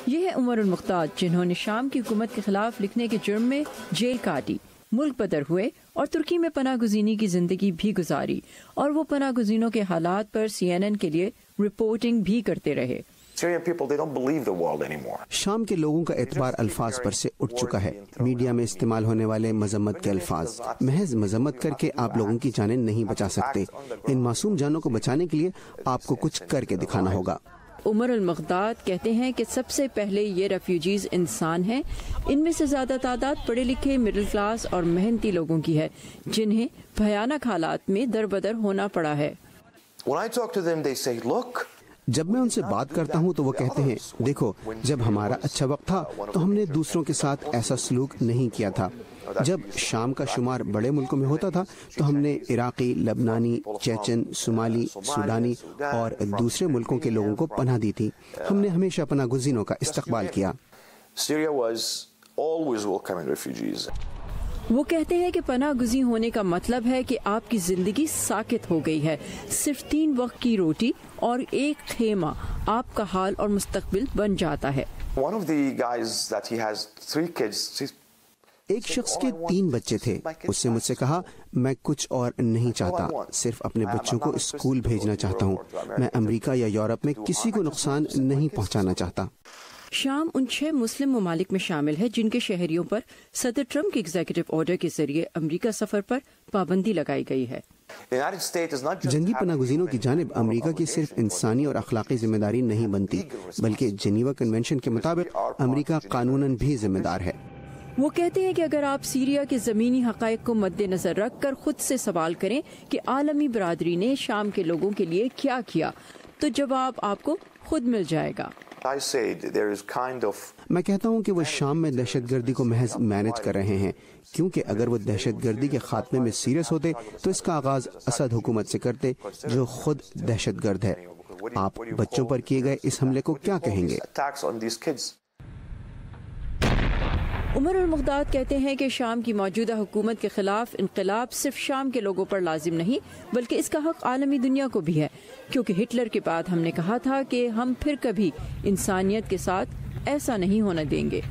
یہ ہے عمر المختار، جنہوں نے شام کی حکومت کے خلاف لکھنے کے جرم میں جیل کاٹی، ملک بدر ہوئے اور ترکی میں پناہ گزینی کی زندگی بھی گزاری، اور وہ پناہ گزینوں کے حالات پر CNN کے لیے رپورٹنگ بھی کرتے رہے۔ شام کے لوگوں کا اعتبار الفاظ پر سے اٹھ چکا ہے۔ میڈیا میں استعمال ہونے والے مذمت کے الفاظ، محض مذمت کر کے آپ لوگوں کی جانیں نہیں بچا سکتے۔ ان معصوم جانوں کو بچانے کے لیے آپ کو کچھ کر کے دکھانا ہوگا۔ عمر المقداد کہتے ہیں کہ سب سے پہلے یہ ریفیوجیز انسان ہیں، ان میں سے زیادہ تعداد پڑھے لکھے، مڈل کلاس اور محنتی لوگوں کی ہے، جنہیں بھیانک حالات میں دربدر ہونا پڑا ہے۔ جب میں ان سے بات کرتا ہوں تو وہ کہتے ہیں، دیکھو، جب ہمارا اچھا وقت تھا تو ہم نے دوسروں کے ساتھ ایسا سلوک نہیں کیا تھا۔ جب شام کا شمار بڑے ملکوں میں ہوتا تھا تو ہم نے عراقی، لبنانی، چیچن، صومالی، سوڈانی اور دوسرے ملکوں کے لوگوں کو پناہ دی تھی۔ ہم نے ہمیشہ پناہ گزینوں کا استقبال کیا۔ وہ کہتے ہیں کہ پناہ گزین ہونے کا مطلب ہے کہ آپ کی زندگی ساکت ہو گئی ہے، صرف 3 وقت کی روٹی اور ایک خیمہ آپ کا حال اور مستقبل بن جاتا ہے۔ ایک شخص کے 3 بچے تھے۔ اس سے مجھ سے کہا، میں کچھ اور نہیں چاہتا، صرف اپنے بچوں کو اسکول بھیجنا چاہتا ہوں۔ میں امریکہ یا یورپ میں کسی کو نقصان نہیں پہنچانا چاہتا۔ شام ان 6 مسلم ممالک میں شامل ہے جن کے شہریوں پر صدر ٹرمپ کے ایگزیکٹو آرڈر کے ذریعے امریکہ سفر پر پابندی لگائی گئی ہے۔ جنگی پناہ گزینوں کی جانب امریکہ کی صرف انسانی اور اخلاقی ذمہ داری نہیں بنتی، بلکہ جنیوا کنونشن کے مطابق امریکہ قانوناً بھی ذمہ دار ہے۔ وہ کہتے ہیں کہ اگر آپ سیریا کے زمینی حقائق کو مد نظر رکھ کر خود سے سوال کریں کہ عالمی برادری نے شام کے لوگوں کے لیے کیا کیا، تو جواب آپ کو خود مل جائے گا۔ میں کہتا ہوں کہ وہ شام میں دہشت گردی کو محض مینج کر رہے ہیں، کیونکہ اگر وہ دہشت گردی کے خاتمے میں سیریس ہوتے تو اس کا آغاز اسد حکومت سے کرتے، جو خود دہشت گرد ہے۔ آپ بچوں پر کیے گئے اس حملے کو کیا کہیں گے؟ عمر المقداد کہتے ہیں کہ شام کی موجودہ حکومت کے خلاف انقلاب صرف شام کے لوگوں پر لازم نہیں، بلکہ اس کا حق عالمی دنیا کو بھی ہے، کیونکہ ہٹلر کے بعد ہم نے کہا تھا کہ ہم پھر کبھی انسانیت کے ساتھ ایسا نہیں ہونے دیں گے۔